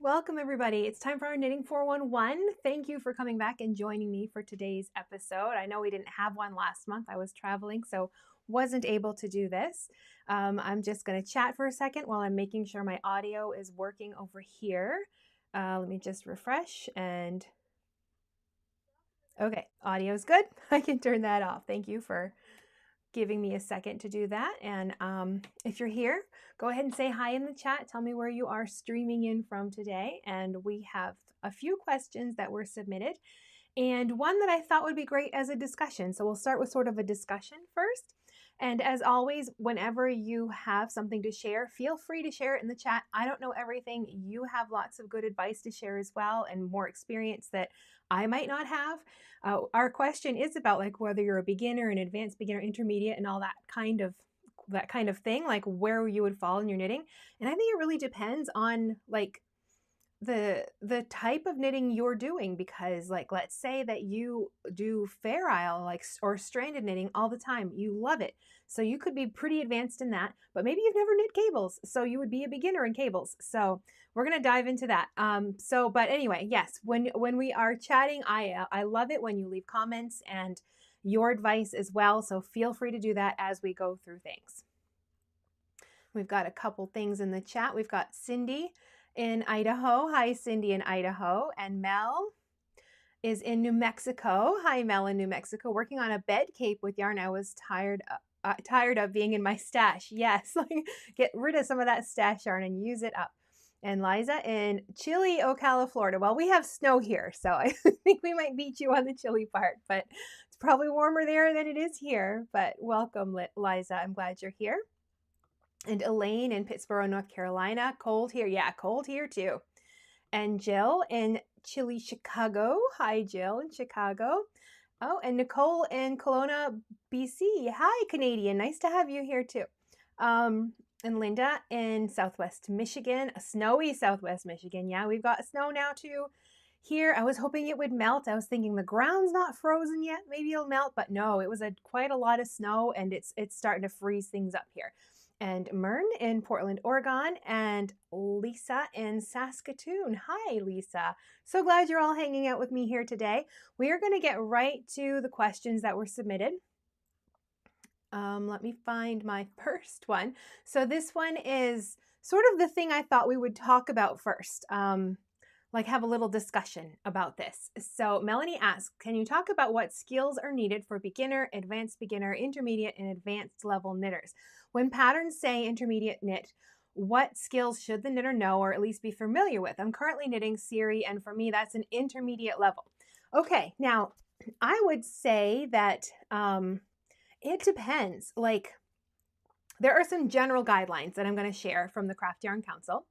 Welcome everybody. It's time for our Knitting 411. Thank you for coming back and joining me for today's episode. I know we didn't have one last month. I was traveling, so wasn't able to do this. I'm just going to chat for a second while I'm making sure my audio is working over here. Let me just refresh and okay, audio's good. I can turn that off. Thank you for giving me a second to do that. And if you're here, go ahead and say hi in the chat. Tell me where you are streaming in from today. And we have a few questions that were submitted and one that I thought would be great as a discussion. So we'll start with sort of a discussion first. And as always, whenever you have something to share, feel free to share it in the chat. I don't know everything. You have lots of good advice to share as well and more experience that I might not have. Our question is about like whether you're a beginner, an advanced beginner, intermediate, and all that kind of thing, like where you would fall in your knitting. And I think it really depends on like the type of knitting you're doing, because like let's say that you do Fair Isle or stranded knitting all the time, you love it, so you could be pretty advanced in that, but maybe you've never knit cables, so you would be a beginner in cables. So we're going to dive into that. But anyway, yes, when we are chatting, I love it when you leave comments and your advice as well, so feel free to do that as we go through things. We've got a couple things in the chat. We've got Cindy in Idaho. Hi, Cindy in Idaho. And Mel is in New Mexico. Hi, Mel in New Mexico. Working on a bed cape with yarn. I was tired of being in my stash. Yes, get rid of some of that stash yarn and use it up. And Liza in chilly Ocala, Florida. Well, we have snow here, so I think we might beat you on the chilly part, but it's probably warmer there than it is here. But welcome, Liza. I'm glad you're here. And Elaine in Pittsburgh, North Carolina. Cold here. Yeah, cold here too. And Jill in chilly Chicago. Hi, Jill in Chicago. Oh, and Nicole in Kelowna, BC. Hi, Canadian. Nice to have you here too. And Linda in Southwest Michigan, a snowy Southwest Michigan. Yeah, we've got snow now too. Here, I was hoping it would melt. I was thinking the ground's not frozen yet. Maybe it'll melt, but no, it was quite a lot of snow, and it's starting to freeze things up here. And Mern in Portland, Oregon, and Lisa in Saskatoon. Hi, Lisa. So glad you're all hanging out with me here today. We are going to get right to the questions that were submitted. Let me find my first one. So this one is sort of the thing I thought we would talk about first, like have a little discussion about this. So Melanie asks, can you talk about what skills are needed for beginner, advanced beginner, intermediate, and advanced level knitters? When patterns say intermediate knit, what skills should the knitter know or at least be familiar with? I'm currently knitting Siri, and for me, that's an intermediate level. Okay, now I would say that it depends. Like, there are some general guidelines that I'm going to share from the Craft Yarn Council.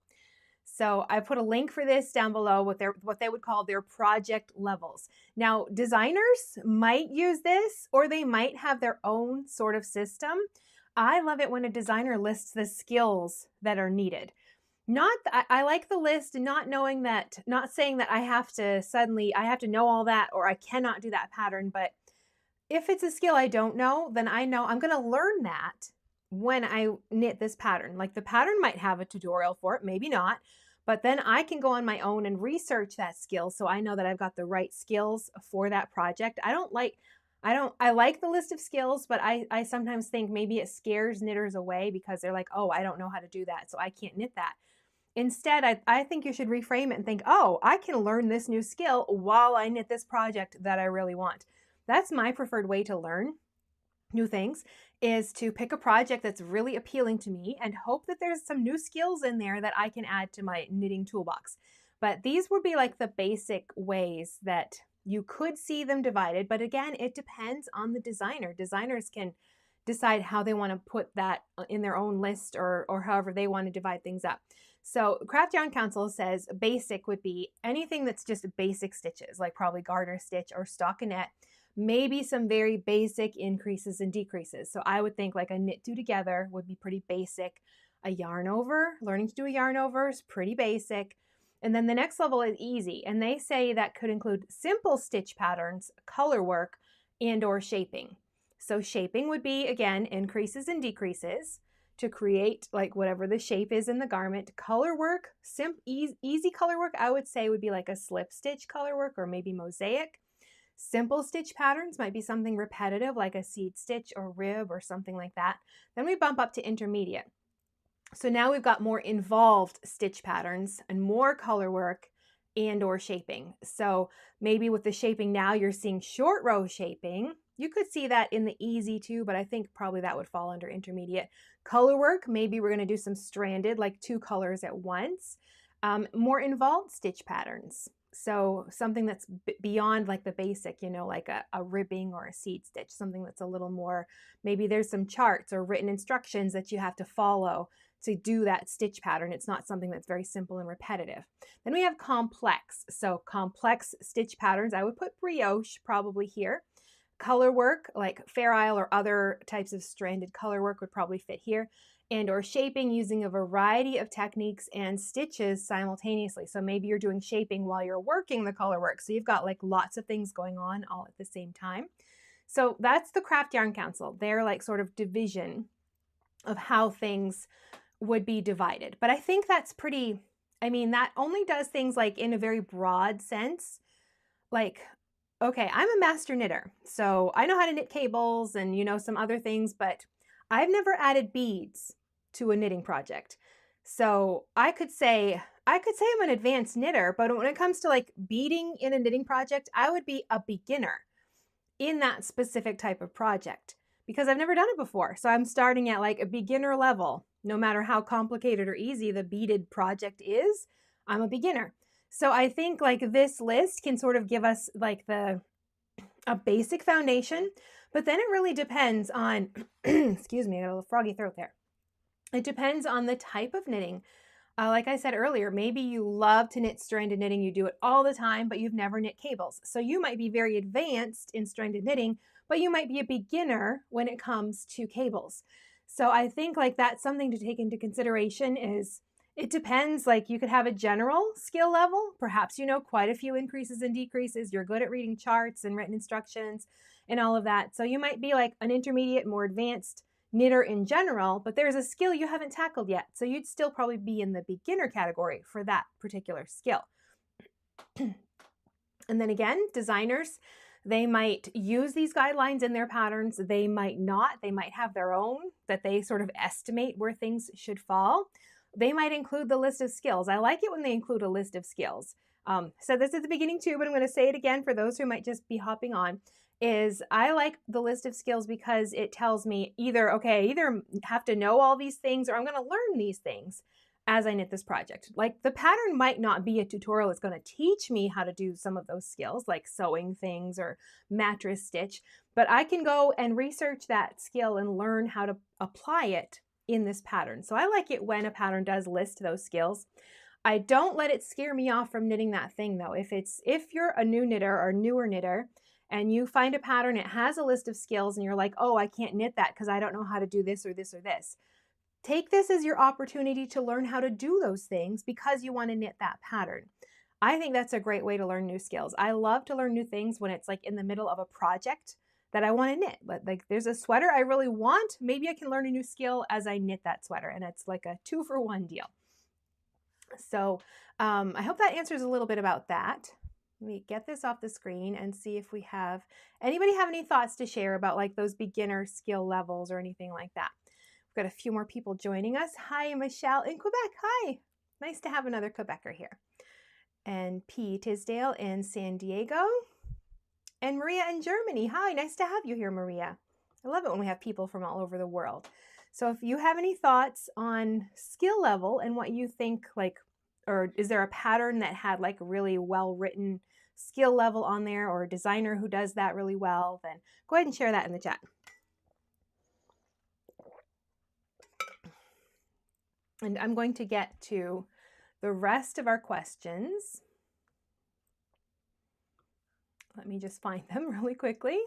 So I put a link for this down below, what they would call their project levels. Now, designers might use this, or they might have their own sort of system. I love it when a designer lists the skills that are needed. I like the list, not saying that I have to know all that, or I cannot do that pattern. But if it's a skill I don't know, then I know I'm going to learn that when I knit this pattern. Like, the pattern might have a tutorial for it, maybe not, but then I can go on my own and research that skill so I know that I've got the right skills for that project. I like the list of skills, but I sometimes think maybe it scares knitters away because they're like, oh, I don't know how to do that, so I can't knit that. Instead, I think you should reframe it and think, oh, I can learn this new skill while I knit this project that I really want. That's my preferred way to learn new things, is to pick a project that's really appealing to me and hope that there's some new skills in there that I can add to my knitting toolbox. But these would be like the basic ways that you could see them divided. But again, it depends on the designer. Designers can decide how they want to put that in their own list, or however they want to divide things up. So Craft Yarn Council says basic would be anything that's just basic stitches, like probably garter stitch or stockinette. Maybe some very basic increases and decreases. So I would think like a knit two together would be pretty basic. A yarn over, learning to do a yarn over is pretty basic. And then the next level is easy. And they say that could include simple stitch patterns, color work, and or shaping. So shaping would be, again, increases and decreases. to create like whatever the shape is in the garment. Color work, easy color work, I would say would be like a slip stitch color work or maybe mosaic. Simple stitch patterns might be something repetitive like a seed stitch or rib or something like that. Then we bump up to intermediate. So now we've got more involved stitch patterns and more color work and or shaping. So maybe with the shaping now you're seeing short row shaping. You could see that in the easy too, but I think probably that would fall under intermediate. Color work, maybe we're going to do some stranded, like 2 colors at once. More involved stitch patterns. So something that's beyond like the basic, you know, like a ribbing or a seed stitch, something that's a little more, maybe there's some charts or written instructions that you have to follow to do that stitch pattern. It's not something that's very simple and repetitive. Then we have complex. So complex stitch patterns, I would put brioche probably here. Color work, like Fair Isle or other types of stranded color work would probably fit here. And or shaping using a variety of techniques and stitches simultaneously. So maybe you're doing shaping while you're working the color work. So you've got like lots of things going on all at the same time. So that's the Craft Yarn Council. They're like sort of division of how things would be divided. But I think that's pretty, I mean, that only does things like in a very broad sense. Like, okay, I'm a master knitter, so I know how to knit cables and, you know, some other things, but I've never added beads to a knitting project. So I could say I'm an advanced knitter, but when it comes to like beading in a knitting project, I would be a beginner in that specific type of project because I've never done it before. So I'm starting at like a beginner level. No matter how complicated or easy the beaded project is, I'm a beginner. So I think like this list can sort of give us like a basic foundation, but then it really depends on, excuse me, I got a little froggy throat there. It depends on the type of knitting. Like I said earlier, maybe you love to knit stranded knitting, you do it all the time, but you've never knit cables. So you might be very advanced in stranded knitting, but you might be a beginner when it comes to cables. So I think like that's something to take into consideration is it depends, like you could have a general skill level, perhaps you know quite a few increases and decreases, you're good at reading charts and written instructions and all of that. So you might be like an intermediate, more advanced knitter in general, but there's a skill you haven't tackled yet. So you'd still probably be in the beginner category for that particular skill. And then again, designers, they might use these guidelines in their patterns. They might not. They might have their own that they sort of estimate where things should fall. They might include the list of skills. I like it when they include a list of skills. So this at the beginning too, but I'm going to say it again for those who might just be hopping on, is I like the list of skills because it tells me either have to know all these things or I'm going to learn these things as I knit this project. Like the pattern might not be a tutorial. It's going to teach me how to do some of those skills like sewing things or mattress stitch, but I can go and research that skill and learn how to apply it in this pattern. So I like it when a pattern does list those skills. I don't let it scare me off from knitting that thing though. If you're a new knitter or newer knitter and you find a pattern, it has a list of skills and you're like, oh, I can't knit that because I don't know how to do this or this or this. Take this as your opportunity to learn how to do those things because you want to knit that pattern. I think that's a great way to learn new skills. I love to learn new things when it's like in the middle of a project that I want to knit. Like there's a sweater I really want, maybe I can learn a new skill as I knit that sweater, and it's like a 2-for-1 deal. So I hope that answers a little bit about that. Let me get this off the screen and see if we have anybody have any thoughts to share about like those beginner skill levels or anything like that. We've got a few more people joining us. Hi, Michelle in Quebec. Hi. Nice to have another Quebecer here. And P. Tisdale in San Diego. And Maria in Germany. Hi, nice to have you here, Maria. I love it when we have people from all over the world. So if you have any thoughts on skill level and what you think, like, or is there a pattern that had like really well-written skill level on there, or a designer who does that really well, then go ahead and share that in the chat. And I'm going to get to the rest of our questions. Let me just find them really quickly.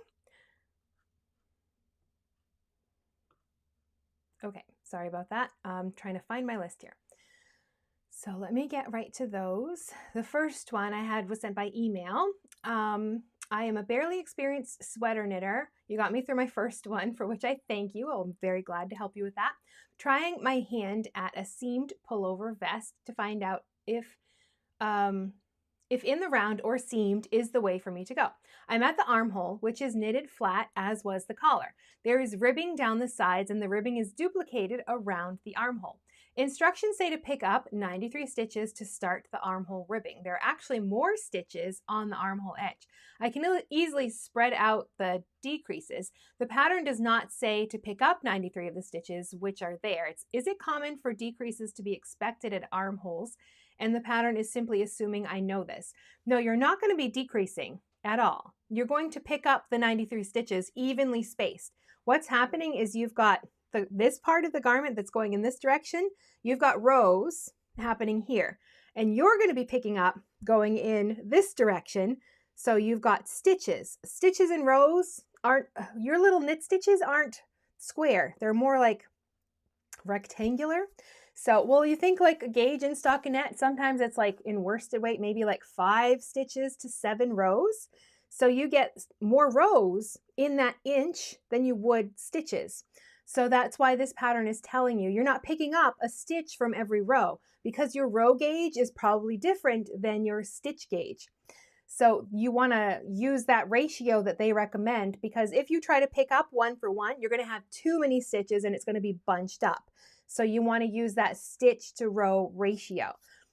Okay, sorry about that. I'm trying to find my list here. So let me get right to those. The first one I had was sent by email. I am a barely experienced sweater knitter. You got me through my first one, for which I thank you. I'm very glad to help you with that. trying my hand at a seamed pullover vest to find out if in the round or seamed is the way for me to go. I'm at the armhole, which is knitted flat, as was the collar. There is ribbing down the sides, and the ribbing is duplicated around the armhole. Instructions say to pick up 93 stitches to start the armhole ribbing. There are actually more stitches on the armhole edge. I can easily spread out the decreases. The pattern does not say to pick up 93 of the stitches, which are there. Is it common for decreases to be expected at armholes? And the pattern is simply assuming I know this. No, you're not going to be decreasing at all. You're going to pick up the 93 stitches evenly spaced. What's happening is you've got this part of the garment that's going in this direction. You've got rows happening here, and you're going to be picking up going in this direction. So you've got stitches. Stitches in rows aren't, your little knit stitches aren't square. They're more like rectangular. So, well, you think like a gauge in stockinette, sometimes it's like in worsted weight, maybe like 5 stitches to 7 rows. So you get more rows in that inch than you would stitches. So that's why this pattern is telling you, you're not picking up a stitch from every row because your row gauge is probably different than your stitch gauge. So you want to use that ratio that they recommend, because if you try to pick up 1 for 1, you're going to have too many stitches and it's going to be bunched up. So you want to use that stitch to row ratio.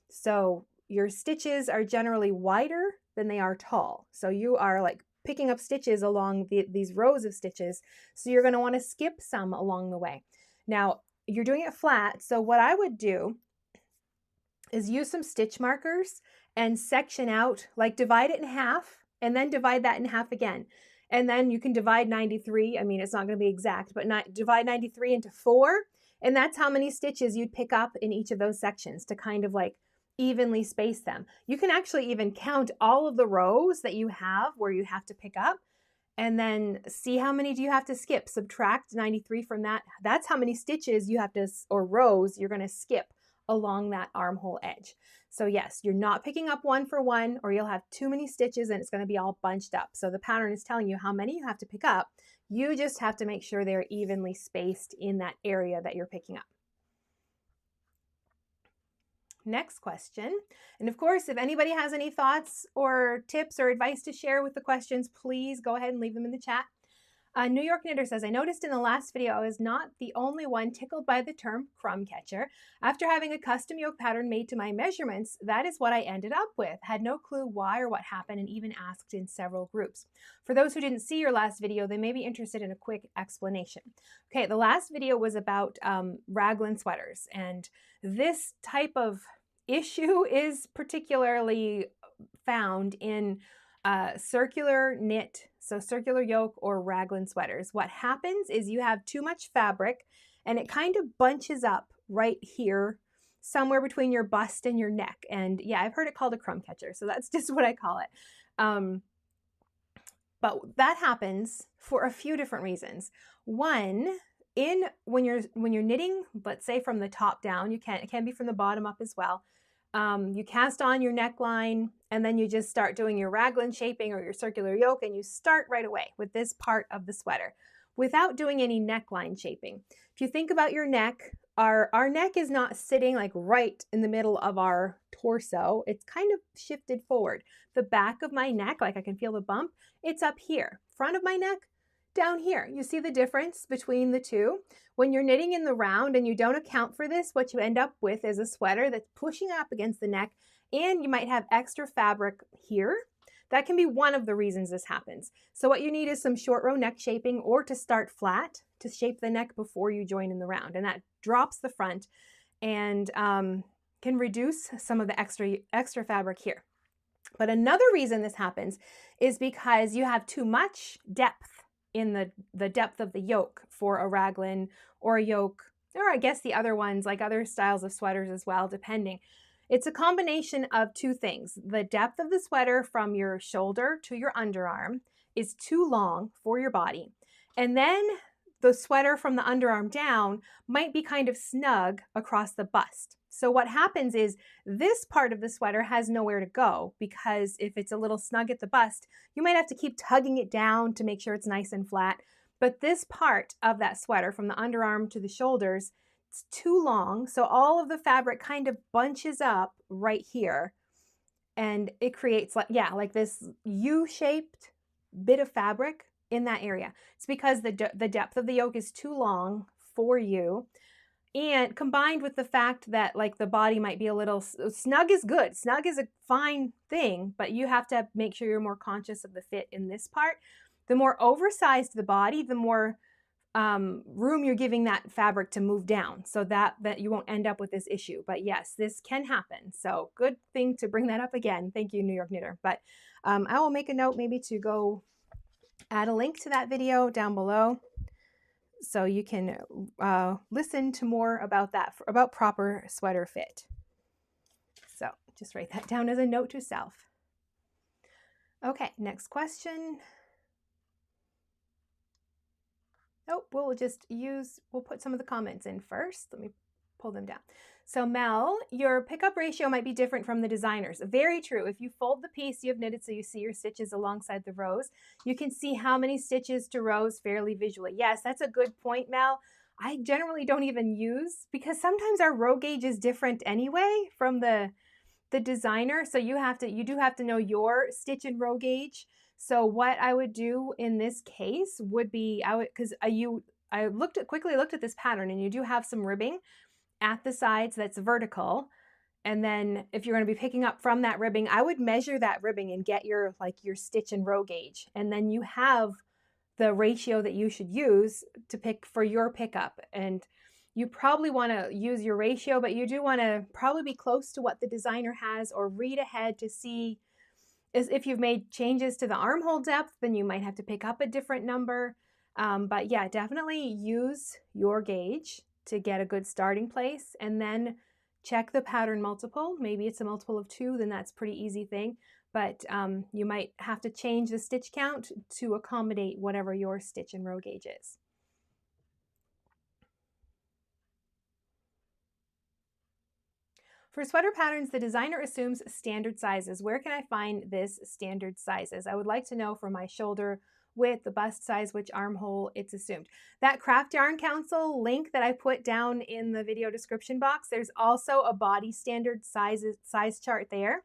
So your stitches are generally wider than they are tall. So you are like picking up stitches along these rows of stitches. So you're going to want to skip some along the way. Now you're doing it flat. So what I would do is use some stitch markers and section out, like divide it in half and then divide that in half again. And then you can divide 93. I mean, it's not going to be exact, but divide 93 into 4. And that's how many stitches you'd pick up in each of those sections to kind of like evenly space them. You can actually even count all of the rows that you have where you have to pick up and then see how many do you have to skip. Subtract 93 from that. That's how many stitches you have to, or rows you're going to skip along that armhole edge. So yes, you're not picking up 1 for 1 or you'll have too many stitches and it's going to be all bunched up. So the pattern is telling you how many you have to pick up. You just have to make sure they're evenly spaced in that area that you're picking up. Next question. And of course, if anybody has any thoughts or tips or advice to share with the questions, please go ahead and leave them in the chat. New York Knitter says, I noticed in the last video I was not the only one tickled by the term crumb catcher. After having a custom yoke pattern made to my measurements, that is what I ended up with. Had no clue why or what happened and even asked in several groups. For those who didn't see your last video, they may be interested in a quick explanation. Okay, the last video was about raglan sweaters, and this type of issue is particularly found in circular knit, so circular yoke or raglan sweaters. What happens is you have too much fabric and it kind of bunches up right here, somewhere between your bust and your neck. And yeah, I've heard it called a crumb catcher, so that's just what I call it. But that happens for a few different reasons. One, when you're knitting, let's say from the top down, it can be from the bottom up as well. You cast on your neckline and then you just start doing your raglan shaping or your circular yoke, and you start right away with this part of the sweater without doing any neckline shaping. If you think about your neck, our neck is not sitting like right in the middle of our torso. It's kind of shifted forward. The back of my neck, like I can feel the bump, it's up here. Front of my neck, down here. You see the difference between the two? When you're knitting in the round and you don't account for this, what you end up with is a sweater that's pushing up against the neck, and you might have extra fabric here. That can be one of the reasons this happens. So what you need is some short row neck shaping, or to start flat to shape the neck before you join in the round, and that drops the front and can reduce some of the extra fabric here. But another reason this happens is because you have too much depth in the depth of the yoke for a raglan or a yoke, or I guess the other ones, like other styles of sweaters as well, depending. It's a combination of two things. The depth of the sweater from your shoulder to your underarm is too long for your body. And then the sweater from the underarm down might be kind of snug across the bust. So what happens is this part of the sweater has nowhere to go, because if it's a little snug at the bust, you might have to keep tugging it down to make sure it's nice and flat. But this part of that sweater from the underarm to the shoulders it's too long. So all of the fabric kind of bunches up right here, and it creates like, yeah, like this U-shaped bit of fabric in that area. It's because the depth of the yoke is too long for you. And combined with the fact that like the body might be a little snug is good. Snug is a fine thing, but you have to make sure you're more conscious of the fit in this part. The more oversized the body, the more room you're giving that fabric to move down, so that you won't end up with this issue. But yes, this can happen. So good thing to bring that up again. Thank you, New York Knitter. But I will make a note maybe to go add a link to that video down below, so you can listen to more about that, about proper sweater fit. So just write that down as a note to self. Okay, next question. Nope, we'll put some of the comments in first. Let me pull them down. So Mel, your pickup ratio might be different from the designers. Very true. If you fold the piece you have knitted so you see your stitches alongside the rows, you can see how many stitches to rows fairly visually. Yes, that's a good point, Mel. I generally don't even use, because sometimes our row gauge is different anyway from the designer. So you do have to know your stitch and row gauge. So what I would do in this case would be, I quickly looked at this pattern, and you do have some ribbing at the sides that's vertical. And then if you're going to be picking up from that ribbing, I would measure that ribbing and get your stitch and row gauge. And then you have the ratio that you should use to pick for your pickup. And you probably want to use your ratio, but you do want to probably be close to what the designer has, or read ahead to see if you've made changes to the armhole depth, then you might have to pick up a different number. But yeah, definitely use your gauge to get a good starting place, and then check the pattern multiple. Maybe it's a multiple of 2, then that's a pretty easy thing. But you might have to change the stitch count to accommodate whatever your stitch and row gauge is. For sweater patterns, the designer assumes standard sizes. Where can I find this standard sizes? I would like to know for my shoulder width, the bust size, which armhole it's assumed. That Craft Yarn Council link that I put down in the video description box, there's also a body standard size chart there.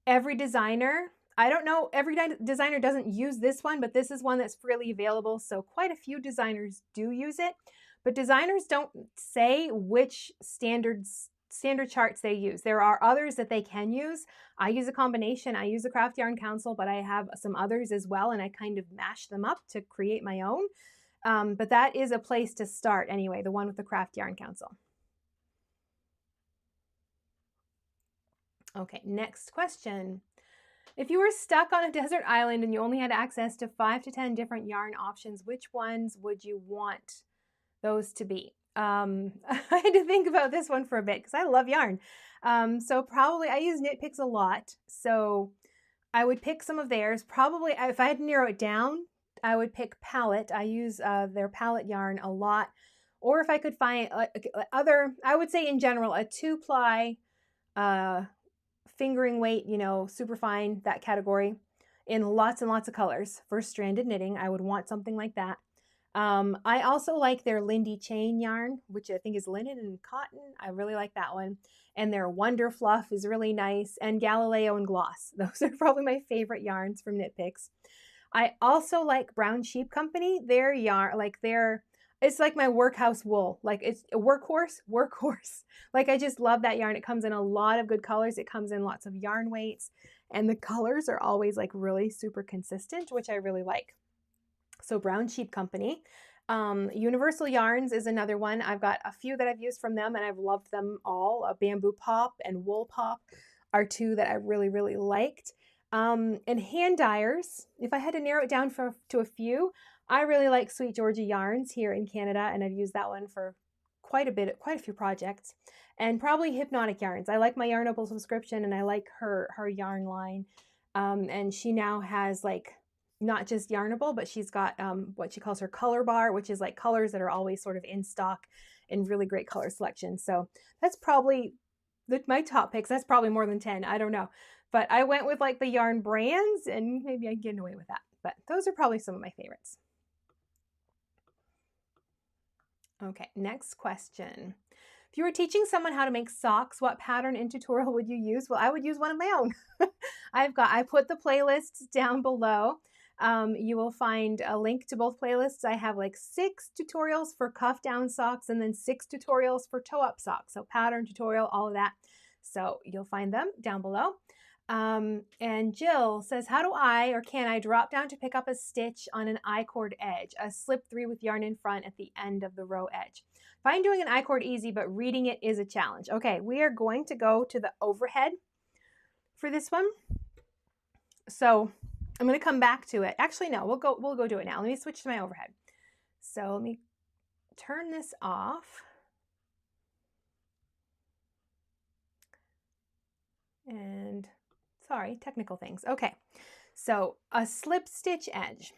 Every designer, I don't know, every designer doesn't use this one, but this is one that's freely available. So quite a few designers do use it, but designers don't say which standard charts they use. There are others that they can use. I use a combination. I use the Craft Yarn Council, but I have some others as well, and I kind of mash them up to create my own. But that is a place to start anyway, the one with the Craft Yarn Council. Okay, next question. If you were stuck on a desert island and you only had access to 5 to 10 different yarn options, which ones would you want those to be? I had to think about this one for a bit because I love yarn. So probably I use Knit Picks a lot. So I would pick some of theirs. Probably if I had to narrow it down, I would pick Palette. I use their Palette yarn a lot. Or if I could find I would say in general, a 2-ply fingering weight, super fine, that category, in lots and lots of colors. For stranded knitting, I would want something like that. I also like their Lindy Chain yarn, which I think is linen and cotton. I really like that one. And their Wonder Fluff is really nice. And Galileo and Gloss. Those are probably my favorite yarns from Knit Picks. I also like Brown Sheep Company. Their yarn, it's like my workhouse wool. Like it's a workhorse. Like I just love that yarn. It comes in a lot of good colors. It comes in lots of yarn weights. And the colors are always like really super consistent, which I really like. So Brown Sheep Company. Universal Yarns is another one. I've got a few that I've used from them and I've loved them all. Bamboo Pop and Wool Pop are 2 that I really, really liked. And hand dyers, if I had to narrow it down to a few, I really like Sweet Georgia Yarns here in Canada, and I've used that one for quite a few projects. And probably Hypnotic Yarns. I like my Yarnable subscription and I like her yarn line. And she now has not just Yarnable, but she's got what she calls her color bar, which is like colors that are always sort of in stock and really great color selection. So that's probably my top picks. That's probably more than 10. I don't know. But I went with the yarn brands, and maybe I can get away with that. But those are probably some of my favorites. Okay, next question. If you were teaching someone how to make socks, what pattern and tutorial would you use? Well, I would use one of my own. I put the playlists down below. You will find a link to both playlists. I have like 6 tutorials for cuff down socks and then 6 tutorials for toe up socks. So pattern, tutorial, all of that. So you'll find them down below. And Jill says, how do I or can I drop down to pick up a stitch on an I-cord edge, a slip 3 with yarn in front at the end of the row edge? Find doing an I-cord easy, but reading it is a challenge. Okay, we are going to go to the overhead for this one. So I'm going to come back to it. Actually, no, we'll go do it now. Let me switch to my overhead. So let me turn this off. And sorry, technical things. Okay, so a slip stitch edge.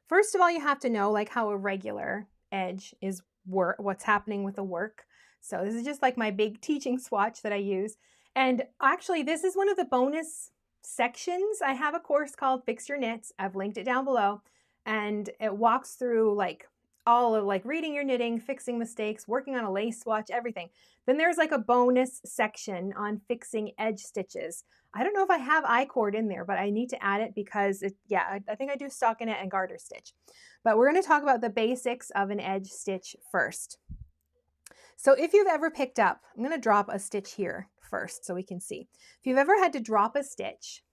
First of all, you have to know like how a regular edge is what's happening with the work. So this is just like my big teaching swatch that I use. And actually, this is one of the bonus sections. I have a course called Fix Your Knits. I've linked it down below, and it walks through like all of like reading your knitting, fixing mistakes, working on a lace swatch, everything. Then there's like a bonus section on fixing edge stitches. I don't know if I have I-cord in there, but I need to add it because I think I do stockinette and garter stitch. But we're going to talk about the basics of an edge stitch first. So if you've ever picked up, I'm going to drop a stitch here first so we can see. If you've ever had to drop a stitch,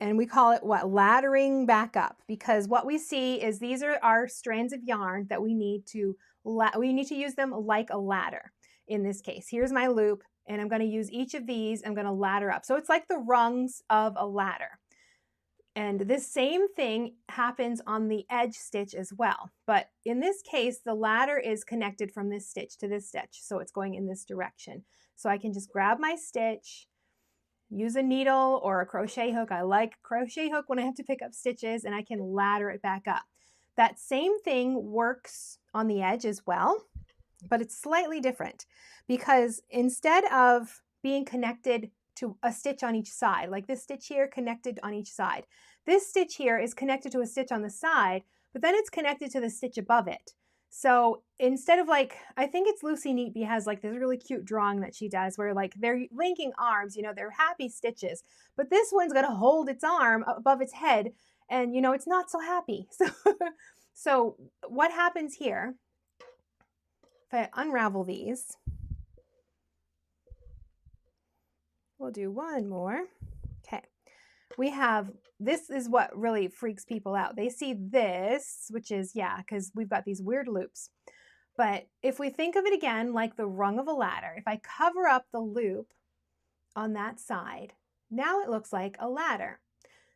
and we call it what? Laddering back up, because what we see is these are our strands of yarn that we need to use them like a ladder. In this case, here's my loop, and I'm going to use each of these. I'm going to ladder up. So it's like the rungs of a ladder. And this same thing happens on the edge stitch as well. But in this case, the ladder is connected from this stitch to this stitch. So it's going in this direction. So I can just grab my stitch, use a needle or a crochet hook. I like crochet hook when I have to pick up stitches, and I can ladder it back up. That same thing works on the edge as well, but it's slightly different because instead of being connected to a stitch on each side, like this stitch here connected on each side, this stitch here is connected to a stitch on the side, but then it's connected to the stitch above it. So instead of like, I think it's Lucy Neatby has like this really cute drawing that she does where like they're linking arms, you know, they're happy stitches, but this one's going to hold its arm above its head and, you know, it's not so happy. So what happens here, if I unravel these, we'll do one more. Okay. We have, this is what really freaks people out. They see this, which is, because we've got these weird loops. But if we think of it again like the rung of a ladder, if I cover up the loop on that side, now it looks like a ladder.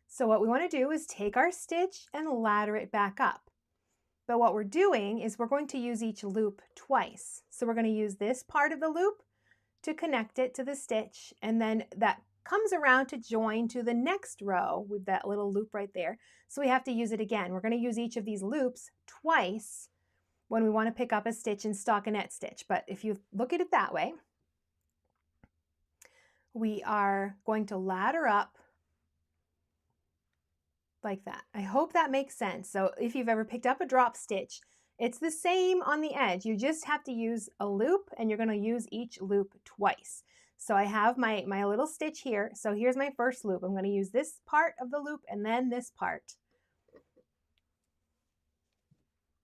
So what we want to do is take our stitch and ladder it back up. But what we're doing is we're going to use each loop twice. So we're going to use this part of the loop to connect it to the stitch, and then that comes around to join to the next row with that little loop right there. So we have to use it again. We're going to use each of these loops twice when we want to pick up a stitch and stockinette stitch. But if you look at it that way, we are going to ladder up like that. I hope that makes sense. So if you've ever picked up a drop stitch, it's the same on the edge. You just have to use a loop, and you're going to use each loop twice. So I have my little stitch here. So here's my first loop. I'm going to use this part of the loop and then this part.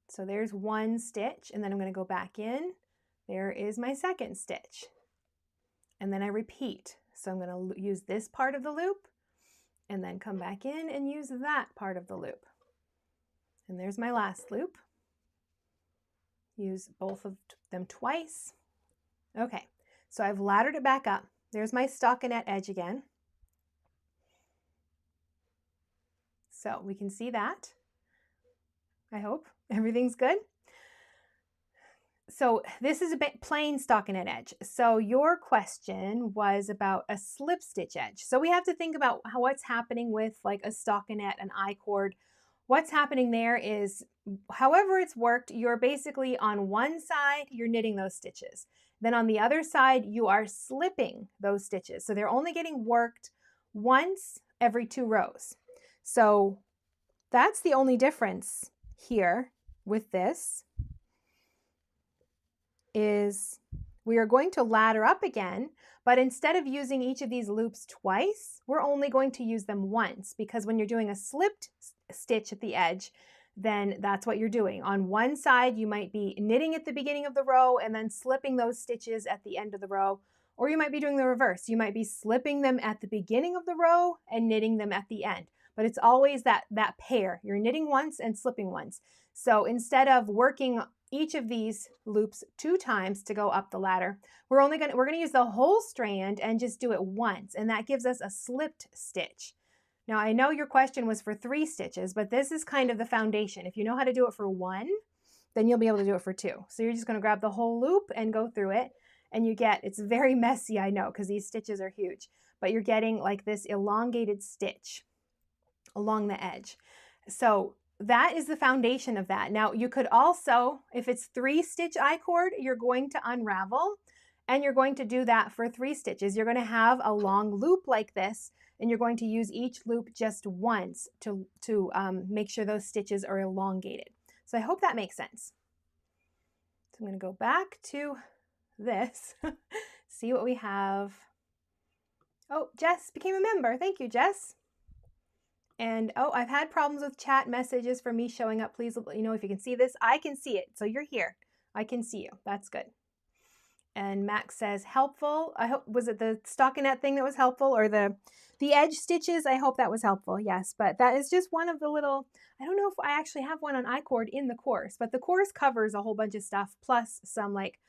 So there's one stitch, and then I'm going to go back in. There is my second stitch. And then I repeat. So I'm going to use this part of the loop and then come back in and use that part of the loop. And there's my last loop. Use both of them twice. Okay, so I've laddered it back up. There's my stockinette edge again. So we can see that. I hope everything's good. So this is a bit plain stockinette edge. So your question was about a slip stitch edge. So we have to think about what's happening with like a stockinette, an I-cord. What's happening there is, however it's worked, you're basically on one side, you're knitting those stitches. Then on the other side, you are slipping those stitches. So they're only getting worked once every 2 rows. So that's the only difference here with this. is we are going to ladder up again, but instead of using each of these loops twice, we're only going to use them once, because when you're doing a slipped stitch at the edge, then that's what you're doing. On one side, you might be knitting at the beginning of the row and then slipping those stitches at the end of the row, or you might be doing the reverse. You might be slipping them at the beginning of the row and knitting them at the end. But it's always that pair. You're knitting once and slipping once. So instead of working each of these loops 2 times to go up the ladder, we're going to use the whole strand and just do it once, and that gives us a slipped stitch. Now I know your question was for 3 stitches, but this is kind of the foundation. If you know how to do it for 1, then you'll be able to do it for 2. So you're just going to grab the whole loop and go through it, and you get, it's very messy, I know, because these stitches are huge, but you're getting like this elongated stitch along the edge. So that is the foundation of that. Now you could also, if it's 3 stitch I-cord, you're going to unravel, and you're going to do that for 3 stitches. You're going to have a long loop like this, and you're going to use each loop just once to make sure those stitches are elongated. So I hope that makes sense. So I'm going to go back to this, see what we have. Oh, Jess became a member. Thank you, Jess. And oh, I've had problems with chat messages for me showing up. Please let me know if you can see this. I can see it. So you're here. I can see you. That's good. And Max says helpful. I hope, was it the stockinette thing that was helpful, or the edge stitches? I hope that was helpful. Yes, but that is just one of the little, I don't know if I actually have one on I-cord in the course, but the course covers a whole bunch of stuff plus some like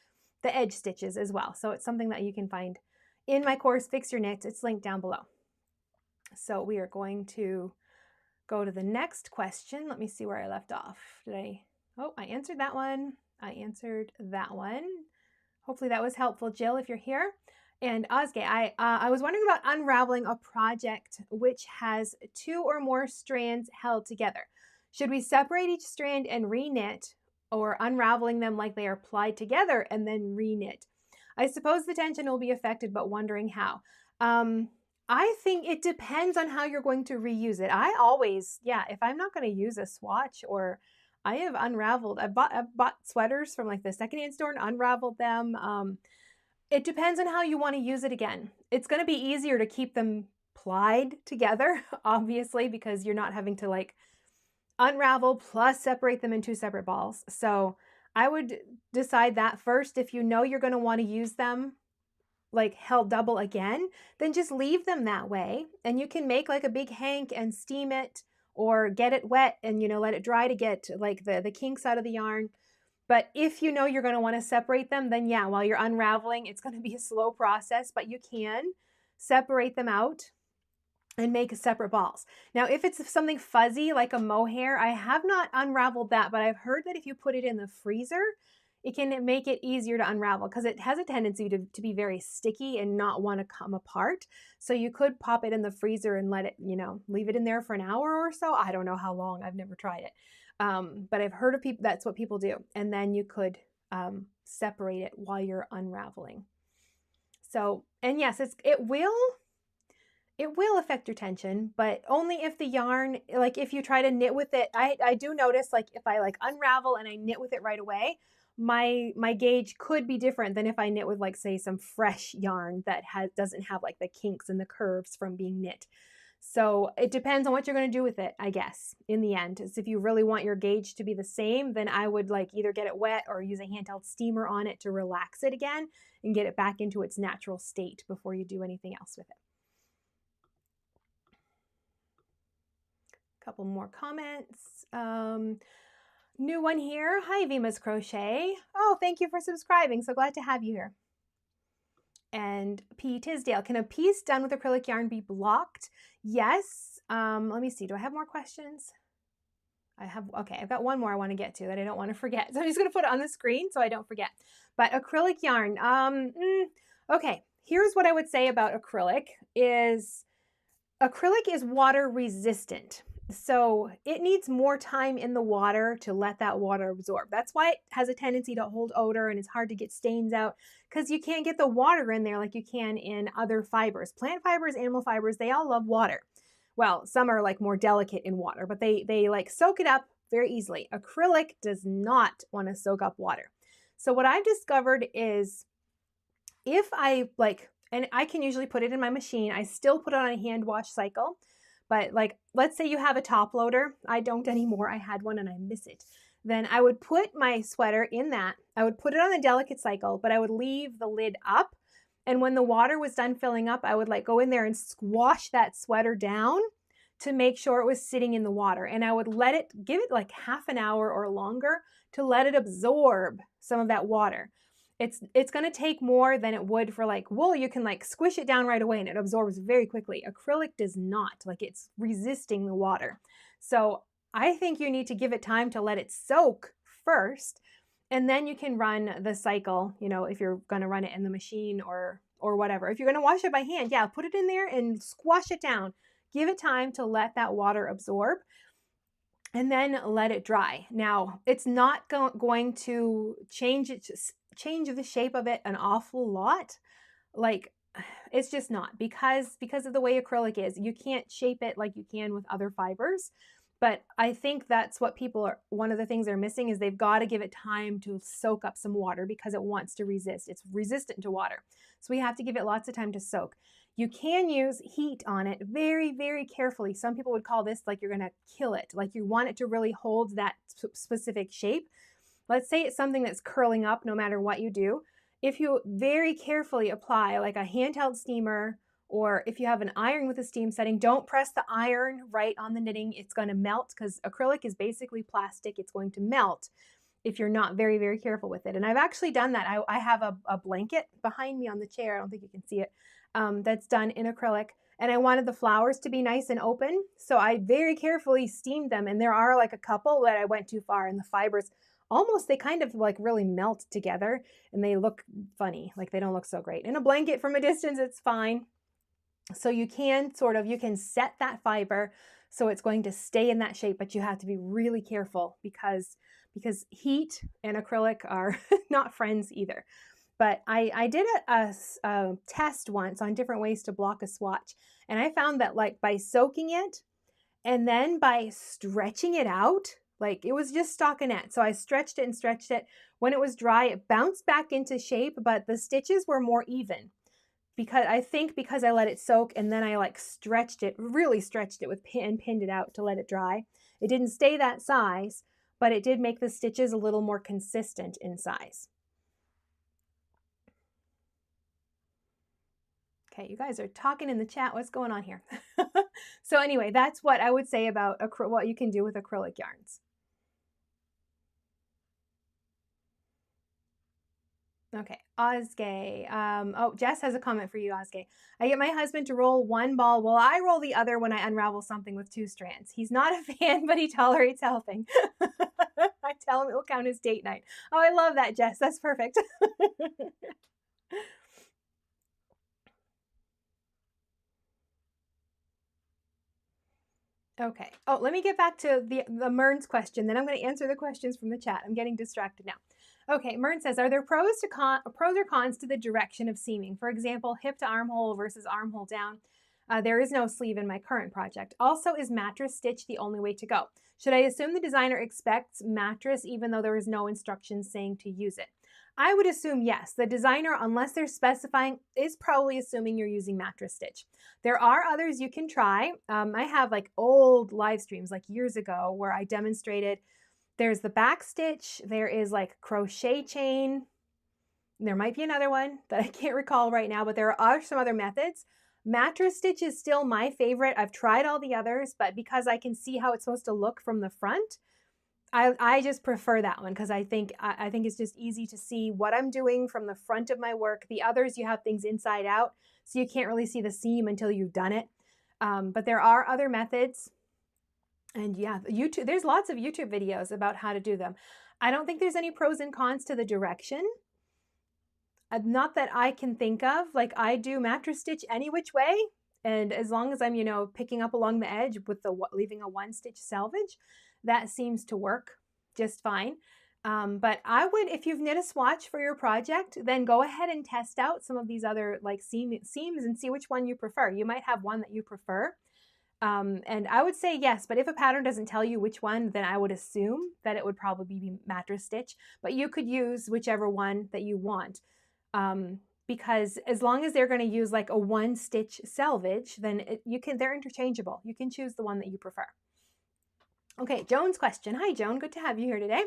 the edge stitches as well. So it's something that you can find in my course, Fix Your Knits. It's linked down below. So we are going to go to the next question. Let me see where I left off. Oh, I answered that one. I answered that one. Hopefully that was helpful, Jill, if you're here. And Ozge, I was wondering about unraveling a project which has 2 or more strands held together. Should we separate each strand and reknit, or unraveling them like they are plied together and then reknit? I suppose the tension will be affected, but wondering how. I think it depends on how you're going to reuse it. I always, yeah, if I'm not going to use a swatch, or I have unraveled, I've bought sweaters from like the secondhand store and unraveled them. It depends on how you want to use it again. It's going to be easier to keep them plied together, obviously, because you're not having to like unravel plus separate them in 2 separate balls. So I would decide that first. If you know you're going to want to use them like held double again, then just leave them that way, and you can make like a big hank and steam it, or get it wet and, you know, let it dry to get like the kinks out of the yarn. But if you know you're going to want to separate them, then yeah, while you're unraveling, it's going to be a slow process, but you can separate them out and make separate balls. Now, if it's something fuzzy like a mohair, I have not unraveled that, but I've heard that if you put it in the freezer, it can make it easier to unravel, because it has a tendency to be very sticky and not want to come apart. So you could pop it in the freezer and let it, you know, leave it in there for an hour or so. I don't know how long. I've never tried it. But I've heard of people, that's what people do. And then you could separate it while you're unraveling. So, and yes, it will affect your tension, but only if the yarn, like if you try to knit with it, I do notice, like if I like unravel and I knit with it right away, my gauge could be different than if I knit with, like, say, some fresh yarn that doesn't have like the kinks and the curves from being knit. So it depends on what you're going to do with it, I guess, in the end. Is if you really want your gauge to be the same, then I would like either get it wet or use a handheld steamer on it to relax it again and get it back into its natural state before you do anything else with it. A couple more comments. New one here. Hi, Vima's Crochet. Oh, thank you for subscribing. So glad to have you here. And P. Tisdale, can a piece done with acrylic yarn be blocked? Yes. Let me see. Do I have more questions? Okay, I've got one more I want to get to that I don't want to forget. So I'm just going to put it on the screen so I don't forget. But acrylic yarn. Okay, here's what I would say about acrylic is water resistant. So it needs more time in the water to let that water absorb. That's why it has a tendency to hold odor and it's hard to get stains out, because you can't get the water in there like you can in other fibers. Plant fibers, animal fibers, they all love water. Well, some are like more delicate in water, but they like soak it up very easily. Acrylic does not want to soak up water. So what I've discovered is if I like, and I can usually put it in my machine, I still put it on a hand wash cycle, but like, let's say you have a top loader. I don't anymore. I had one and I miss it. Then I would put my sweater in that. I would put it on a delicate cycle, but I would leave the lid up. And when the water was done filling up, I would like go in there and squash that sweater down to make sure it was sitting in the water. And I would let it, give it like half an hour or longer to let it absorb some of that water. It's going to take more than it would for like wool. You can like squish it down right away and it absorbs very quickly. Acrylic does not, like it's resisting the water. So I think you need to give it time to let it soak first, and then you can run the cycle, you know, if you're going to run it in the machine or whatever. If you're going to wash it by hand, yeah, put it in there and squash it down. Give it time to let that water absorb and then let it dry. Now, it's not going to change the shape of it an awful lot. Like, it's just not, because of the way acrylic is. You can't shape it like you can with other fibers. But I think that's what people are, one of the things they're missing is they've got to give it time to soak up some water because it wants to resist. It's resistant to water. So we have to give it lots of time to soak. You can use heat on it very, very carefully. Some people would call this like you're going to kill it, like you want it to really hold that specific shape. Let's say it's something that's curling up no matter what you do. If you very carefully apply like a handheld steamer, or if you have an iron with a steam setting, don't press the iron right on the knitting. It's going to melt because acrylic is basically plastic. It's going to melt if you're not very, very careful with it. And I've actually done that. I have a blanket behind me on the chair. I don't think you can see it. That's done in acrylic. And I wanted the flowers to be nice and open. So I very carefully steamed them. And there are like a couple that I went too far, and the fibers almost, they kind of like really melt together and they look funny. Like they don't look so great. In a blanket from a distance, it's fine. So you can you can set that fiber so it's going to stay in that shape, but you have to be really careful because heat and acrylic are not friends either. But I did a test once on different ways to block a swatch, and I found that like by soaking it and then by stretching it out, like it was just stockinette. So I stretched it and stretched it. When it was dry, it bounced back into shape, but the stitches were more even. Because I let it soak and then I like stretched it, really stretched it with and pinned it out to let it dry. It didn't stay that size, but it did make the stitches a little more consistent in size. Okay, you guys are talking in the chat. What's going on here? So anyway, that's what I would say about what you can do with acrylic yarns. Okay, Osgay. Oh, Jess has a comment for you, Osgay. I get my husband to roll one ball while I roll the other when I unravel something with 2 strands. He's not a fan, but he tolerates helping. I tell him it will count as date night. Oh, I love that, Jess. That's perfect. Okay. Oh, let me get back to the Mern's question. Then I'm going to answer the questions from the chat. I'm getting distracted now. Okay, Mern says, are there pros or cons to the direction of seaming? For example, hip to armhole versus armhole down. There is no sleeve in my current project. Also, is mattress stitch the only way to go? Should I assume the designer expects mattress even though there is no instructions saying to use it? I would assume yes. The designer, unless they're specifying, is probably assuming you're using mattress stitch. There are others you can try. I have like old live streams like years ago where I demonstrated. There's the back stitch. There is like crochet chain. There might be another one that I can't recall right now, but there are some other methods. Mattress stitch is still my favorite. I've tried all the others, but because I can see how it's supposed to look from the front, I just prefer that one because I think it's just easy to see what I'm doing from the front of my work. The others, you have things inside out, so you can't really see the seam until you've done it. But there are other methods. And yeah, YouTube, there's lots of YouTube videos about how to do them. I don't think there's any pros and cons to the direction. Not that I can think of. Like I do mattress stitch any which way. And as long as I'm, picking up along the edge with leaving a 1-stitch selvage, that seems to work just fine. But I would, if you've knit a swatch for your project, then go ahead and test out some of these other like seams and see which one you prefer. You might have one that you prefer. And I would say yes, but if a pattern doesn't tell you which one, then I would assume that it would probably be mattress stitch, but you could use whichever one that you want. Because as long as they're going to use like a one stitch selvage, then they're interchangeable. You can choose the one that you prefer. Okay, Joan's question. Hi, Joan. Good to have you here today.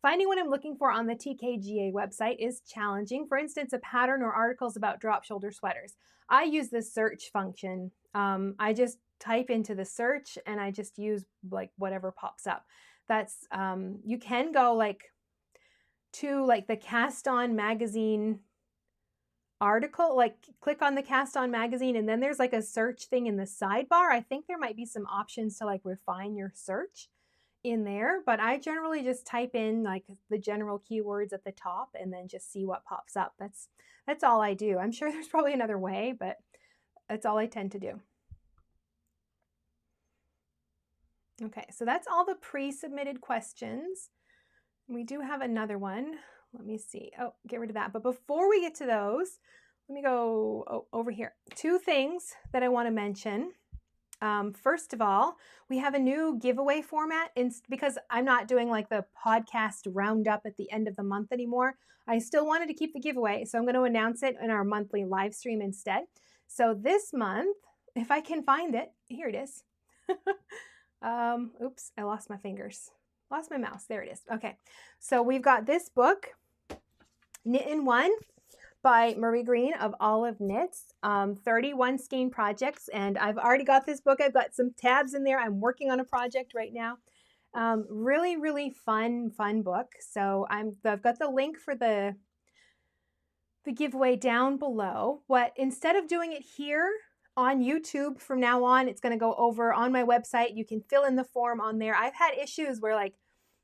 Finding what I'm looking for on the TKGA website is challenging. For instance, a pattern or articles about drop shoulder sweaters. I use the search function. I just type into the search and I just use like whatever pops up. That's you can go like to like the Cast On magazine article, like click on the Cast On magazine, and then there's like a search thing in the sidebar. I think there might be some options to like refine your search in there, but I generally just type in like the general keywords at the top and then just see what pops up. That's all I do. I'm sure there's probably another way, but that's all I tend to do. Okay, so that's all the pre-submitted questions. We do have another one. Let me see. Oh, get rid of that. But before we get to those, let me go over here. Two things that I want to mention. First of all, we have a new giveaway format because I'm not doing like the podcast roundup at the end of the month anymore. I still wanted to keep the giveaway, so I'm going to announce it in our monthly live stream instead. So this month, if I can find it, here it is. Oops, I lost my fingers. Lost my mouse. There it is. Okay. So we've got this book, Knit in One by Marie Green of Olive Knits, 31 skein projects. And I've already got this book. I've got some tabs in there. I'm working on a project right now. Really, really fun book. So I've got the link for the giveaway down below. Instead of doing it here on YouTube from now on, it's going to go over on my website. You can fill in the form on there. I've had issues where like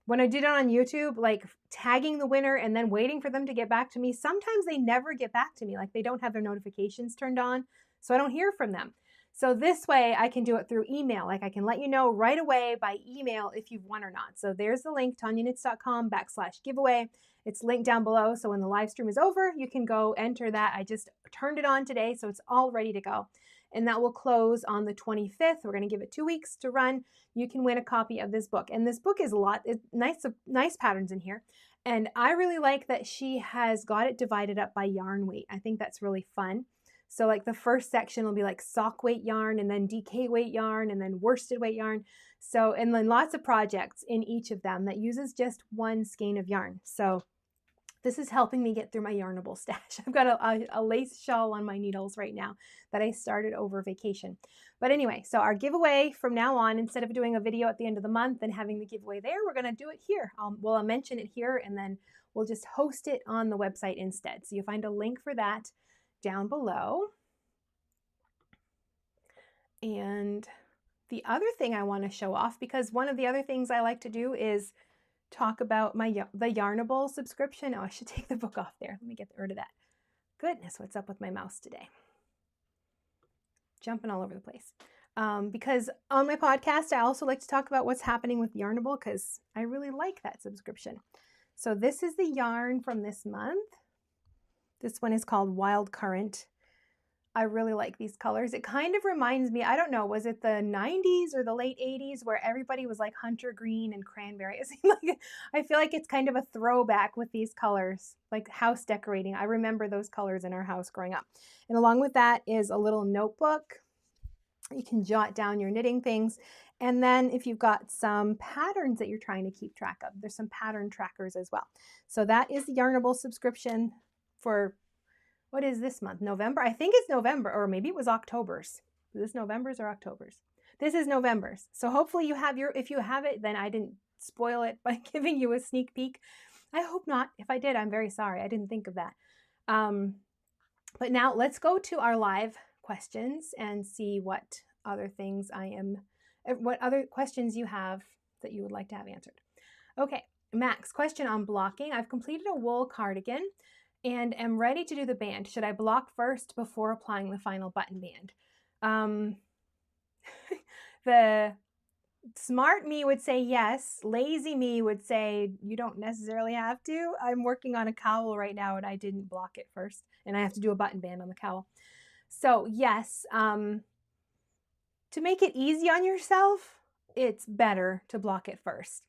when I did it on YouTube, like tagging the winner and then waiting for them to get back to me, sometimes they never get back to me. Like they don't have their notifications turned on, so I don't hear from them. So this way I can do it through email. Like I can let you know right away by email if you've won or not. So there's the link, TanyaKnits.com/giveaway. It's linked down below. So when the live stream is over, you can go enter that. I just turned it on today, so it's all ready to go. And that will close on the 25th. We're going to give it 2 weeks to run. You can win a copy of this book. And this book is nice patterns in here. And I really like that she has got it divided up by yarn weight. I think that's really fun. So like the first section will be like sock weight yarn, and then DK weight yarn, and then worsted weight yarn. So, and then lots of projects in each of them that uses just one skein of yarn. So this is helping me get through my Yarnable stash. I've got a lace shawl on my needles right now that I started over vacation. But anyway, so our giveaway from now on, instead of doing a video at the end of the month and having the giveaway there, we're going to do it here. I'll mention it here, and then we'll just host it on the website instead. So you'll find a link for that down below. And the other thing I want to show off, because one of the other things I like to do is talk about the Yarnable subscription. Oh, I should take the book off there. Let me get rid of that. Goodness, what's up with my mouse today? Jumping all over the place. Because on my podcast, I also like to talk about what's happening with Yarnable because I really like that subscription. So this is the yarn from this month. This one is called Wild Current. I really like these colors. It kind of reminds me, I don't know, was it the 90s or the late 80s where everybody was like hunter green and cranberry? I feel like it's kind of a throwback with these colors, like house decorating. I remember those colors in our house growing up. And along with that is a little notebook. You can jot down your knitting things. And then if you've got some patterns that you're trying to keep track of, there's some pattern trackers as well. So that is the Yarnable subscription for, what is this month? November? I think it's November, or maybe it was October's. Is this November's or October's? This is November's. So hopefully you have if you have it, then I didn't spoil it by giving you a sneak peek. I hope not. If I did, I'm very sorry. I didn't think of that. But now let's go to our live questions and see what other things what other questions you have that you would like to have answered. Okay, Max, question on blocking. I've completed a wool cardigan and am ready to do the band. Should I block first before applying the final button band? The smart me would say yes. Lazy me would say you don't necessarily have to. I'm working on a cowl right now and I didn't block it first, and I have to do a button band on the cowl. So yes, To make it easy on yourself, it's better to block it first.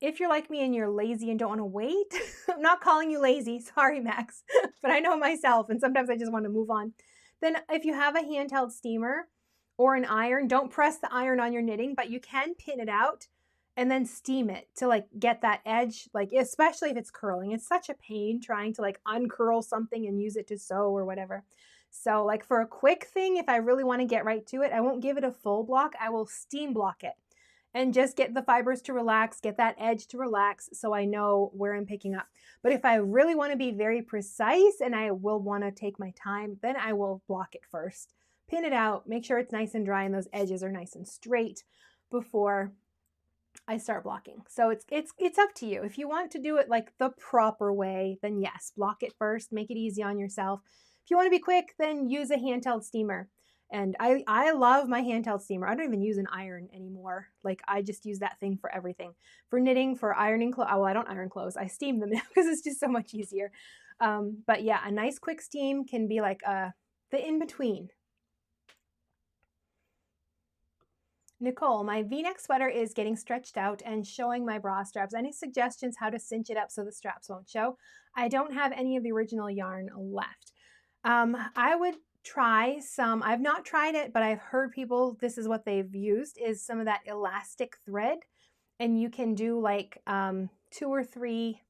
If you're like me and you're lazy and don't want to wait, I'm not calling you lazy, sorry Max, but I know myself and sometimes I just want to move on. Then if you have a handheld steamer or an iron, don't press the iron on your knitting, but you can pin it out and then steam it to like get that edge, like especially if it's curling. It's such a pain trying to like uncurl something and use it to sew or whatever. So like for a quick thing, if I really want to get right to it, I won't give it a full block. I will steam block it and just get the fibers to relax, get that edge to relax so I know where I'm picking up. But if I really want to be very precise and I will want to take my time, then I will block it first. Pin it out, make sure it's nice and dry and those edges are nice and straight before I start blocking. So it's up to you. If you want to do it like the proper way, then yes, block it first, make it easy on yourself. If you want to be quick, then use a handheld steamer. And I love my handheld steamer. I don't even use an iron anymore. Like I just use that thing for everything. For knitting, for ironing clothes. Well, I don't iron clothes. I steam them now because it's just so much easier. But yeah, a nice quick steam can be like the in-between. Nicole, my V-neck sweater is getting stretched out and showing my bra straps. Any suggestions how to cinch it up so the straps won't show? I don't have any of the original yarn left. I would try some, I've not tried it, but I've heard people, this is what they've used, is some of that elastic thread. And you can do like 2 or 3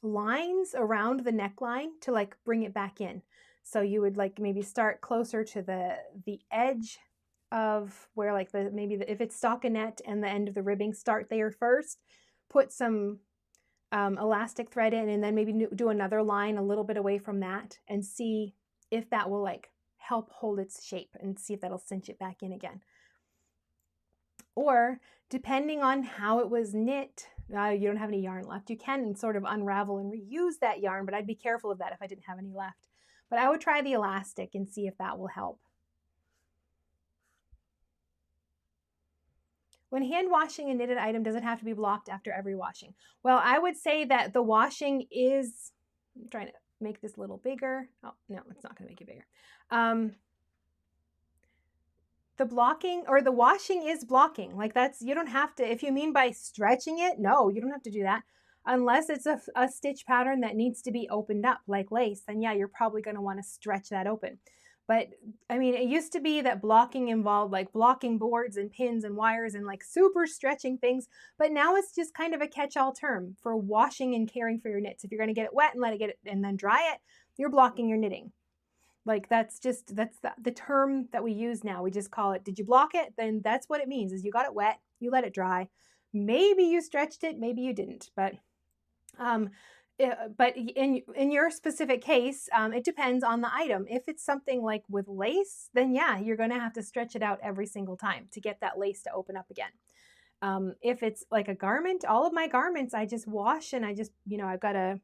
lines around the neckline to like bring it back in. So you would like maybe start closer to the edge of where like if it's stockinette and the end of the ribbing, start there first, put some elastic thread in, and then maybe do another line a little bit away from that and see if that will like help hold its shape and see if that'll cinch it back in again. Or depending on how it was knit, you don't have any yarn left, you can sort of unravel and reuse that yarn, but I'd be careful of that if I didn't have any left. But I would try the elastic and see if that will help. When hand washing a knitted item, does it have to be blocked after every washing? Well, I would say that the washing is, I'm trying to make this a little bigger. Oh, no, it's not going to make it bigger. The blocking or the washing is blocking. Like that's, you don't have to, if you mean by stretching it, no, you don't have to do that. Unless it's a stitch pattern that needs to be opened up like lace, then yeah, you're probably going to want to stretch that open. But I mean, it used to be that blocking involved like blocking boards and pins and wires and like super stretching things. But now it's just kind of a catch-all term for washing and caring for your knits. If you're going to get it wet and let it get it and then dry it, you're blocking your knitting. Like that's the term that we use now. We just call it, did you block it? Then that's what it means is you got it wet, you let it dry. Maybe you stretched it, maybe you didn't. But in your specific case, it depends on the item. If it's something like with lace, then yeah, you're going to have to stretch it out every single time to get that lace to open up again. If it's like a garment, all of my garments, I just wash and I just, I've got a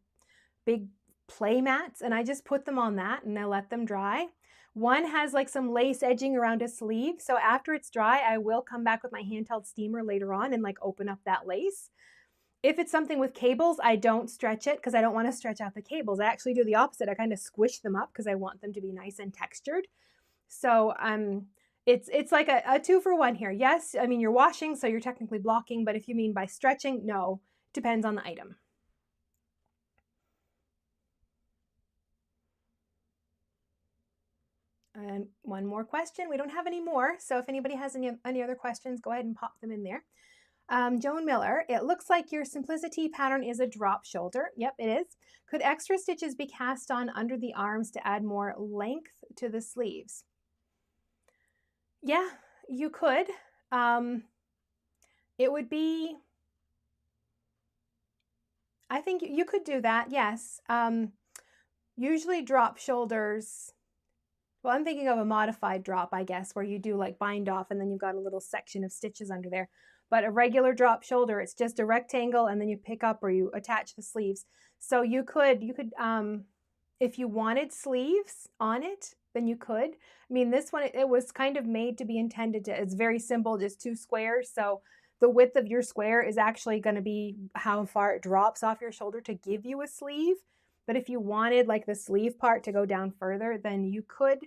big play mats and I just put them on that and I let them dry. One has like some lace edging around a sleeve. So after it's dry, I will come back with my handheld steamer later on and like open up that lace. If it's something with cables, I don't stretch it because I don't want to stretch out the cables. I actually do the opposite. I kind of squish them up because I want them to be nice and textured. So it's like a 2-for-1 here. Yes, I mean, you're washing, so you're technically blocking, but if you mean by stretching, no, it depends on the item. And one more question. We don't have any more, so if anybody has any other questions, go ahead and pop them in there. Joan Miller, it looks like your Simplicity pattern is a drop shoulder. Yep, it is. Could extra stitches be cast on under the arms to add more length to the sleeves? Yeah, you could. It would be, I think you could do that, yes. Usually drop shoulders, well, I'm thinking of a modified drop, I guess, where you do like bind off and then you've got a little section of stitches under there. But a regular drop shoulder, it's just a rectangle and then you pick up or you attach the sleeves. So you could, if you wanted sleeves on it, then you could. I mean, this one, it was kind of made to be intended to, it's very simple, just 2 squares. So the width of your square is actually going to be how far it drops off your shoulder to give you a sleeve. But if you wanted like the sleeve part to go down further, then you could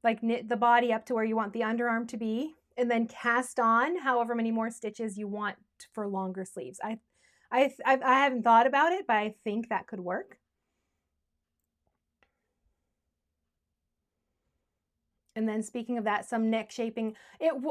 like knit the body up to where you want the underarm to be and then cast on however many more stitches you want for longer sleeves. I haven't thought about it, but I think that could work. And then speaking of that, some neck shaping,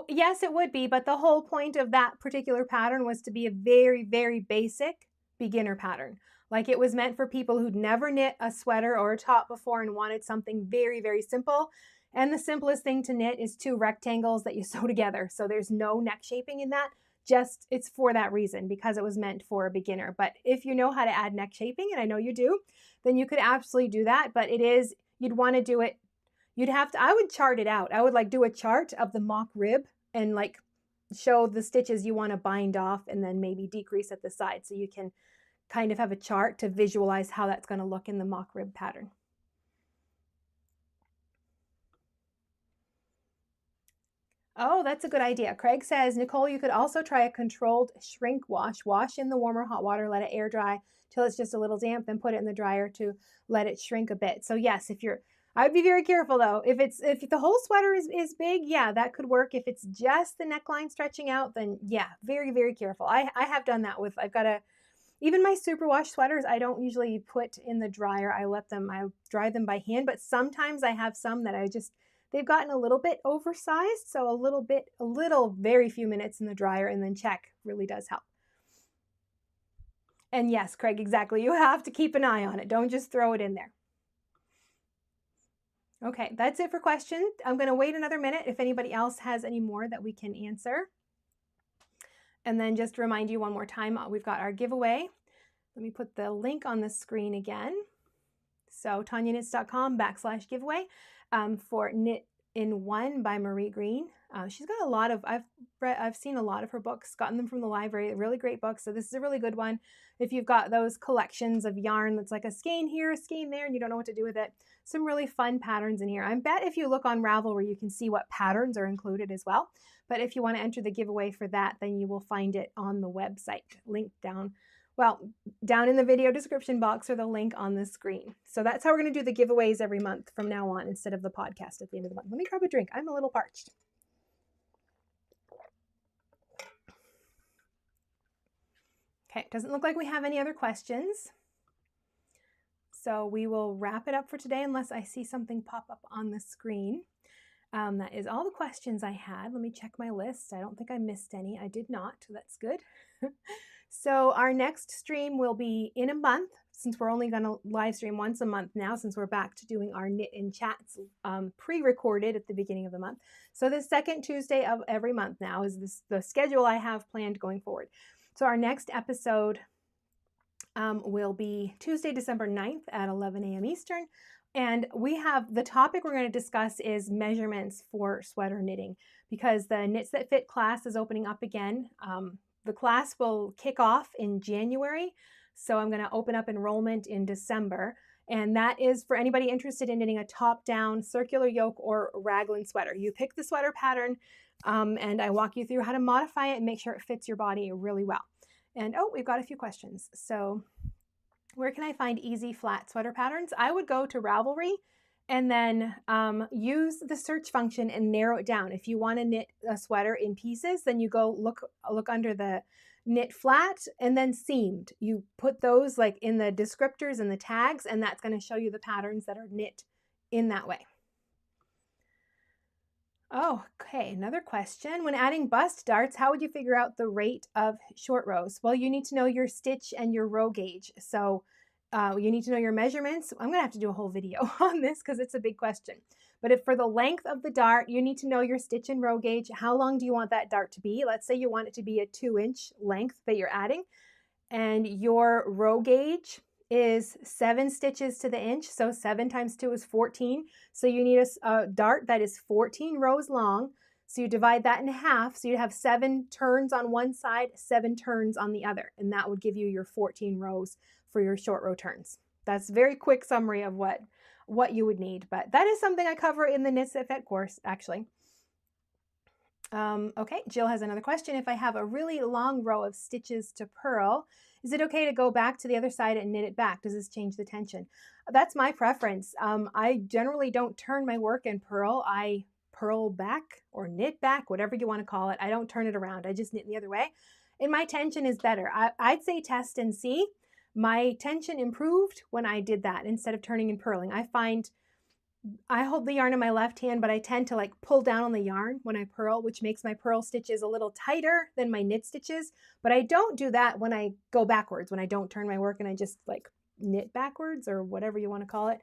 yes, it would be, but the whole point of that particular pattern was to be a very, very basic beginner pattern. Like it was meant for people who'd never knit a sweater or a top before and wanted something very, very simple. And the simplest thing to knit is 2 rectangles that you sew together. So there's no neck shaping in that. Just it's for that reason, because it was meant for a beginner. But if you know how to add neck shaping, and I know you do, then you could absolutely do that. But you'd want to do it. You'd have to, I would chart it out. I would like do a chart of the mock rib and like show the stitches you want to bind off and then maybe decrease at the side. So you can kind of have a chart to visualize how that's going to look in the mock rib pattern. Oh, that's a good idea. Craig says, Nicole, you could also try a controlled shrink wash. Wash in the warmer hot water, let it air dry till it's just a little damp, then put it in the dryer to let it shrink a bit. So yes, I would be very careful though. If the whole sweater is big, yeah, that could work. If it's just the neckline stretching out, then yeah, very, very careful. I have done that with, even my superwash sweaters, I don't usually put in the dryer. I dry them by hand, but sometimes I have some that they've gotten a little bit oversized. So a little, very few minutes in the dryer and then check really does help. And yes, Craig, exactly. You have to keep an eye on it. Don't just throw it in there. Okay, that's it for questions. I'm going to wait another minute if anybody else has any more that we can answer. And then just to remind you one more time, we've got our giveaway. Let me put the link on the screen again. So TanyaKnits.com/giveaway for Knit in One by Marie Green. She's got a lot of, I've seen a lot of her books, gotten them from the library, really great books. So this is a really good one. If you've got those collections of yarn that's like a skein here, a skein there, and you don't know what to do with it, some really fun patterns in here. I bet if you look on Ravelry, you can see what patterns are included as well. But if you want to enter the giveaway for that, then you will find it on the website, linked down in the video description box or the link on the screen. So that's how we're going to do the giveaways every month from now on instead of the podcast at the end of the month. Let me grab a drink. I'm a little parched. Okay, doesn't look like we have any other questions. So we will wrap it up for today unless I see something pop up on the screen. That is all the questions I had. Let me check my list. I don't think I missed any. I did not. That's good. So our next stream will be in a month, since we're only going to live stream once a month now, since we're back to doing our Knit in Chats pre-recorded at the beginning of the month. So the second Tuesday of every month now is the schedule I have planned going forward. So our next episode will be Tuesday, December 9th at 11 a.m. Eastern. And the topic we're going to discuss is measurements for sweater knitting, because the Knits That Fit class is opening up again. The class will kick off in January, so I'm going to open up enrollment in December, and that is for anybody interested in knitting a top-down circular yoke or raglan sweater. You pick the sweater pattern, and I walk you through how to modify it and make sure it fits your body really well. And we've got a few questions. So where can I find easy flat sweater patterns? I would go to Ravelry and then use the search function and narrow it down. If you want to knit a sweater in pieces, then you go look under the knit flat and then seamed. You put those like in the descriptors and the tags, and that's going to show you the patterns that are knit in that way. Oh, okay, another question. When adding bust darts, how would you figure out the rate of short rows? Well, you need to know your stitch and your row gauge. So you need to know your measurements. I'm going to have to do a whole video on this because it's a big question. But if for the length of the dart, you need to know your stitch and row gauge. How long do you want that dart to be? Let's say you want it to be a 2-inch length that you're adding, and your row gauge is 7 stitches to the inch. So 7 times 2 is 14. So you need a dart that is 14 rows long. So you divide that in half. So you'd have 7 turns on one side, 7 turns on the other. And that would give you your 14 rows for your short row turns. That's a very quick summary of what you would need. But that is something I cover in the Knits That Fit course, actually. Okay, Jill has another question. If I have a really long row of stitches to purl, is it okay to go back to the other side and knit it back? Does this change the tension? That's my preference. I generally don't turn my work and purl. I purl back or knit back, whatever you want to call it. I don't turn it around. I just knit the other way. And my tension is better. I'd say test and see. My tension improved when I did that instead of turning and purling. I find I hold the yarn in my left hand, but I tend to like pull down on the yarn when I purl, which makes my purl stitches a little tighter than my knit stitches. But I don't do that when I go backwards, when I don't turn my work and I just like knit backwards or whatever you want to call it.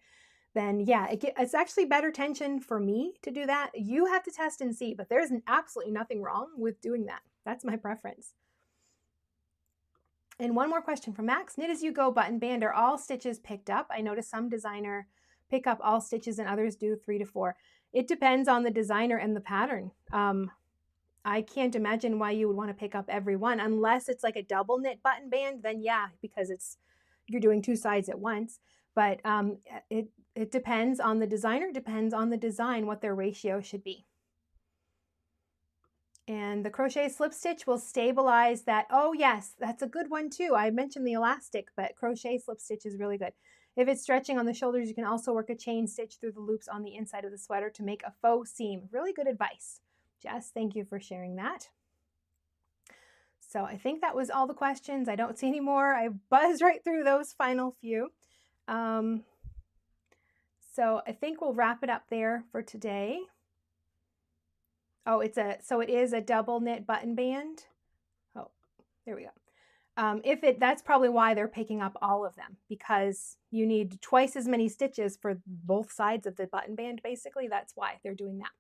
Then yeah, it's actually better tension for me to do that. You have to test and see, but there's absolutely nothing wrong with doing that. That's my preference. And one more question from Max. Knit as you go button band, are all stitches picked up? I noticed some designer pick up all stitches and others do 3 to 4. It depends on the designer and the pattern. I can't imagine why you would want to pick up every one unless it's like a double knit button band, then yeah, because you're doing 2 sides at once. But it depends on the designer, depends on the design, what their ratio should be. And the crochet slip stitch will stabilize that. Oh yes, that's a good one too. I mentioned the elastic, but crochet slip stitch is really good. If it's stretching on the shoulders, you can also work a chain stitch through the loops on the inside of the sweater to make a faux seam. Really good advice. Jess, thank you for sharing that. So I think that was all the questions. I don't see any more. I buzzed right through those final few. So I think we'll wrap it up there for today. Oh, so it is a double knit button band. Oh, there we go. That's probably why they're picking up all of them, because you need twice as many stitches for both sides of the button band, basically. That's why they're doing that.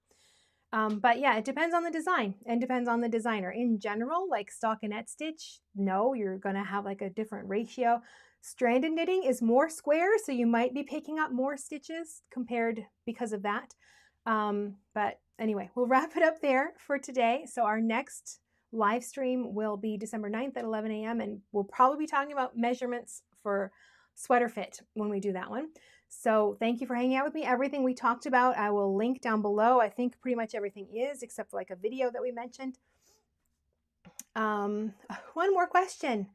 But yeah, it depends on the design and depends on the designer. In general, like stockinette stitch, no, you're going to have like a different ratio. Stranded knitting is more square, so you might be picking up more stitches because of that. But anyway, we'll wrap it up there for today. So our next live stream will be December 9th at 11 a.m. and we'll probably be talking about measurements for sweater fit when we do that one. So thank you for hanging out with me. Everything we talked about, I will link down below. I think pretty much everything is, except for like a video that we mentioned. One more question.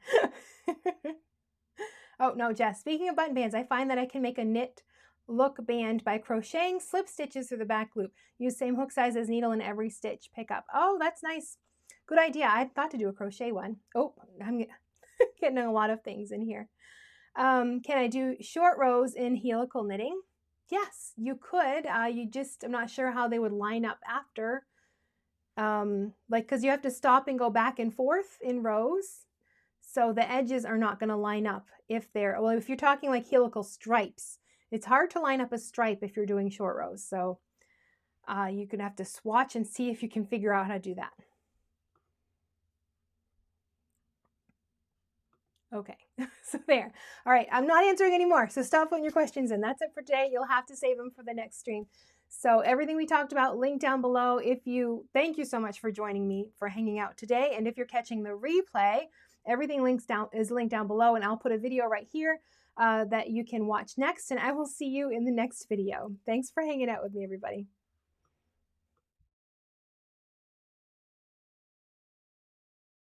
Oh no, Jess, speaking of button bands, I find that I can make a knit look band by crocheting slip stitches through the back loop. Use same hook size as needle in every stitch. Pick up. Oh, that's nice. Good idea. I thought to do a crochet one. Oh, I'm getting a lot of things in here. Can I do short rows in helical knitting? Yes, you could. I'm not sure how they would line up after. Because you have to stop and go back and forth in rows. So the edges are not going to line up if you're talking like helical stripes, it's hard to line up a stripe if you're doing short rows. So you're going to have to swatch and see if you can figure out how to do that. Okay, so there. All right, I'm not answering anymore, so stop putting your questions in. That's it for today. You'll have to save them for the next stream. So everything we talked about, linked down below. Thank you so much for joining me, for hanging out today. And if you're catching the replay, everything is linked down below, and I'll put a video right here that you can watch next, and I will see you in the next video. Thanks for hanging out with me, everybody.